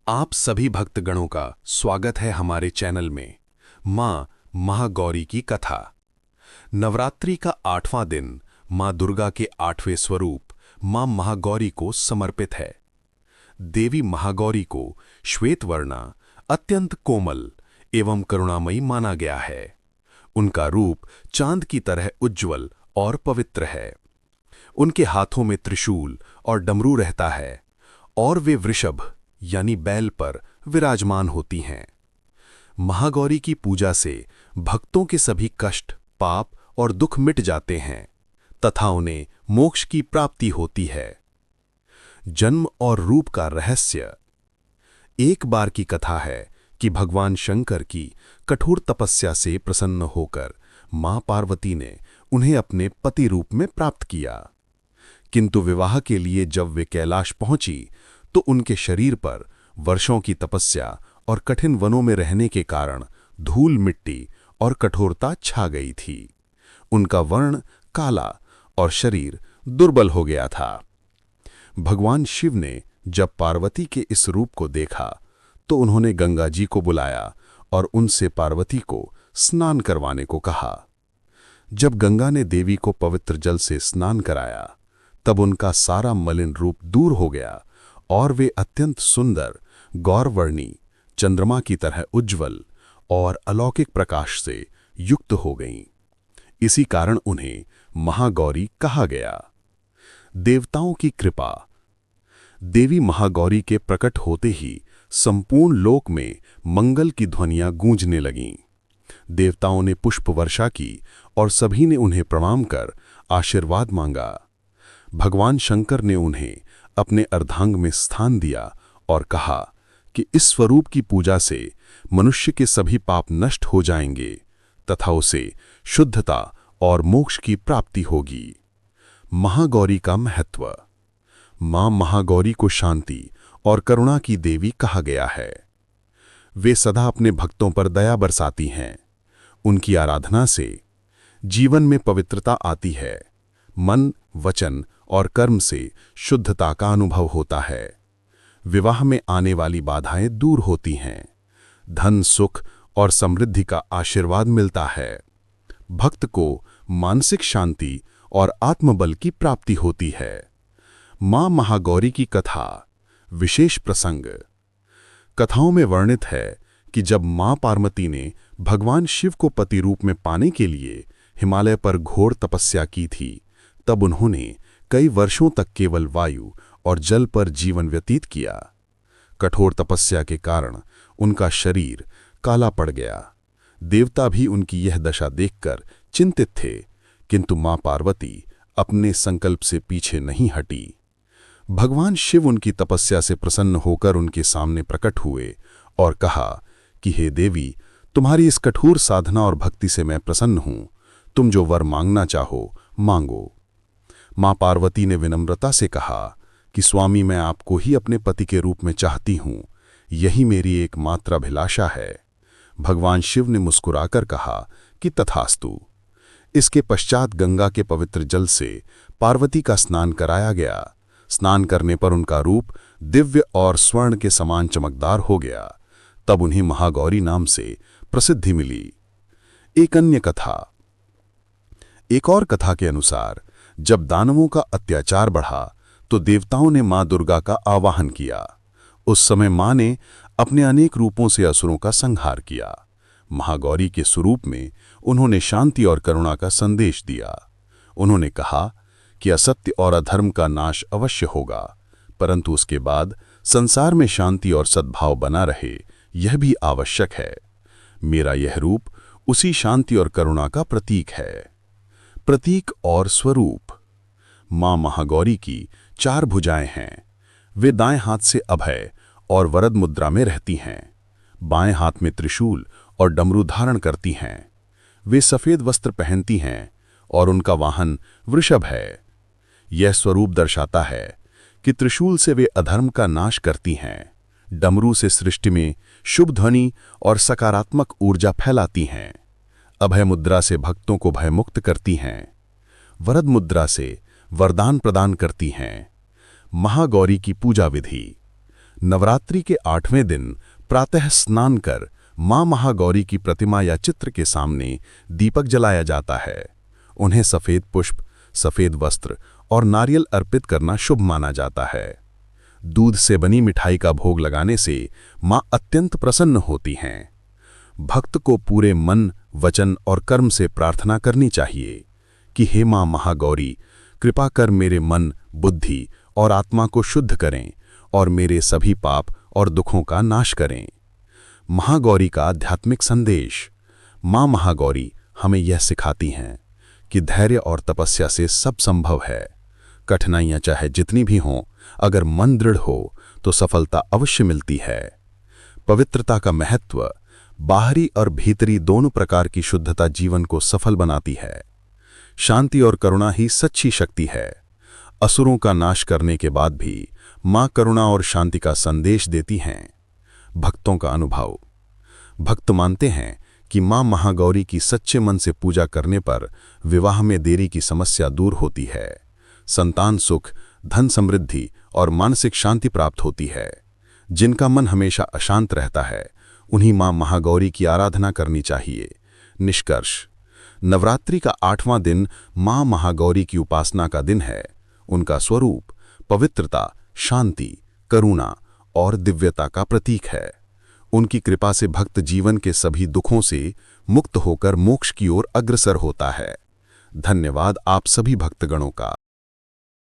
आप सभी भक्तगणों का स्वागत है हमारे चैनल में। मां महागौरी की कथा। नवरात्रि का 8वां दिन मां दुर्गा के 8वें स्वरूप मां महागौरी को समर्पित है। देवी महागौरी को श्वेतवर्णा, अत्यंत कोमल एवं करुणामयी माना गया है। उनका रूप चांद की तरह उज्ज्वल और पवित्र है। उनके हाथों में त्रिशूल और डमरू रहता है और वे वृषभ यानी बैल पर विराजमान होती हैं। महागौरी की पूजा से भक्तों के सभी कष्ट, पाप और दुख मिट जाते हैं तथा उन्हें मोक्ष की प्राप्ति होती है। जन्म और रूप का रहस्य। एक बार की कथा है कि भगवान शंकर की कठोर तपस्या से प्रसन्न होकर मां पार्वती ने उन्हें अपने पति रूप में प्राप्त किया। किंतु विवाह के लिए जब वे कैलाश पहुंची तो उनके शरीर पर वर्षों की तपस्या और कठिन वनों में रहने के कारण धूल मिट्टी और कठोरता छा गई थी। उनका वर्ण काला और शरीर दुर्बल हो गया था। भगवान शिव ने जब पार्वती के इस रूप को देखा तो उन्होंने गंगा जी को बुलाया और उनसे पार्वती को स्नान करवाने को कहा। जब गंगा ने देवी को पवित्र जल से स्नान कराया तब उनका सारा मलिन रूप दूर हो गया और वे अत्यंत सुंदर गौरवर्णी चंद्रमा की तरह उज्ज्वल और अलौकिक प्रकाश से युक्त हो गईं। इसी कारण उन्हें महागौरी कहा गया। देवताओं की कृपा। देवी महागौरी के प्रकट होते ही संपूर्ण लोक में मंगल की ध्वनियां गूंजने लगीं। देवताओं ने पुष्प वर्षा की और सभी ने उन्हें प्रणाम कर आशीर्वाद मांगा। भगवान शंकर ने उन्हें अपने अर्धांग में स्थान दिया और कहा कि इस स्वरूप की पूजा से मनुष्य के सभी पाप नष्ट हो जाएंगे तथा उसे शुद्धता और मोक्ष की प्राप्ति होगी। महागौरी का महत्व। मां महागौरी को शांति और करुणा की देवी कहा गया है। वे सदा अपने भक्तों पर दया बरसाती हैं। उनकी आराधना से जीवन में पवित्रता आती है। मन, वचन और कर्म से शुद्धता का अनुभव होता है। विवाह में आने वाली बाधाएं दूर होती हैं। धन, सुख और समृद्धि का आशीर्वाद मिलता है। भक्त को मानसिक शांति और आत्मबल की प्राप्ति होती है। मां महागौरी की कथा। विशेष प्रसंग। कथाओं में वर्णित है कि जब मां पार्वती ने भगवान शिव को पति रूप में पाने के लिए हिमालय पर घोर तपस्या की थी तब उन्होंने कई वर्षों तक केवल वायु और जल पर जीवन व्यतीत किया। कठोर तपस्या के कारण उनका शरीर काला पड़ गया। देवता भी उनकी यह दशा देखकर चिंतित थे, किंतु मां पार्वती अपने संकल्प से पीछे नहीं हटी। भगवान शिव उनकी तपस्या से प्रसन्न होकर उनके सामने प्रकट हुए और कहा कि हे देवी, तुम्हारी इस कठोर साधना और भक्ति से मैं प्रसन्न हूं। तुम जो वर मांगना चाहो मांगो। मां पार्वती ने विनम्रता से कहा कि स्वामी, मैं आपको ही अपने पति के रूप में चाहती हूं। यही मेरी एकमात्र अभिलाषा है। भगवान शिव ने मुस्कुराकर कहा कि तथास्तु। इसके पश्चात गंगा के पवित्र जल से पार्वती का स्नान कराया गया। स्नान करने पर उनका रूप दिव्य और स्वर्ण के समान चमकदार हो गया। तब उन्हें महागौरी नाम से प्रसिद्धि मिली। एक अन्य कथा। एक और कथा के अनुसार जब दानवों का अत्याचार बढ़ा तो देवताओं ने मां दुर्गा का आवाहन किया। उस समय मां ने अपने अनेक रूपों से असुरों का संहार किया। महागौरी के स्वरूप में उन्होंने शांति और करुणा का संदेश दिया। उन्होंने कहा कि असत्य और अधर्म का नाश अवश्य होगा, परंतु उसके बाद संसार में शांति और सद्भाव बना रहे, यह भी आवश्यक है। मेरा यह रूप उसी शांति और करुणा का प्रतीक है। प्रतीक और स्वरूप। मां महागौरी की 4 भुजाएं हैं। वे दाएं हाथ से अभय और वरद मुद्रा में रहती हैं। बाएं हाथ में त्रिशूल और डमरू धारण करती हैं। वे सफेद वस्त्र पहनती हैं और उनका वाहन वृषभ है। यह स्वरूप दर्शाता है कि त्रिशूल से वे अधर्म का नाश करती हैं। डमरू से सृष्टि में शुभ ध्वनि और सकारात्मक ऊर्जा फैलाती हैं। अभय मुद्रा से भक्तों को भयमुक्त करती हैं। वरद मुद्रा से वरदान प्रदान करती हैं। महागौरी की पूजा विधि। नवरात्रि के 8वें दिन प्रातः स्नान कर मां महागौरी की प्रतिमा या चित्र के सामने दीपक जलाया जाता है। उन्हें सफेद पुष्प, सफेद वस्त्र और नारियल अर्पित करना शुभ माना जाता है। दूध से बनी मिठाई का भोग लगाने से मां अत्यंत प्रसन्न होती हैं। भक्त को पूरे मन, वचन और कर्म से प्रार्थना करनी चाहिए कि हे मां महागौरी, कृपा कर मेरे मन, बुद्धि और आत्मा को शुद्ध करें और मेरे सभी पाप और दुखों का नाश करें। महागौरी का आध्यात्मिक संदेश। मां महागौरी हमें यह सिखाती हैं कि धैर्य और तपस्या से सब संभव है। कठिनाइयां चाहे जितनी भी हों, अगर मन दृढ़ हो तो सफलता अवश्य मिलती है। पवित्रता का महत्व। बाहरी और भीतरी दोनों प्रकार की शुद्धता जीवन को सफल बनाती है। शांति और करुणा ही सच्ची शक्ति है। असुरों का नाश करने के बाद भी मां करुणा और शांति का संदेश देती हैं। भक्तों का अनुभव। भक्त मानते हैं कि मां महागौरी की सच्चे मन से पूजा करने पर विवाह में देरी की समस्या दूर होती है, संतान सुख, धन समृद्धि और मानसिक शांति प्राप्त होती है। जिनका मन हमेशा अशांत रहता है, उन्हीं मां महागौरी की आराधना करनी चाहिए। निष्कर्ष। नवरात्रि का 8वां दिन मां महागौरी की उपासना का दिन है। उनका स्वरूप पवित्रता, शांति, करुणा और दिव्यता का प्रतीक है। उनकी कृपा से भक्त जीवन के सभी दुखों से मुक्त होकर मोक्ष की ओर अग्रसर होता है। धन्यवाद आप सभी भक्तगणों का।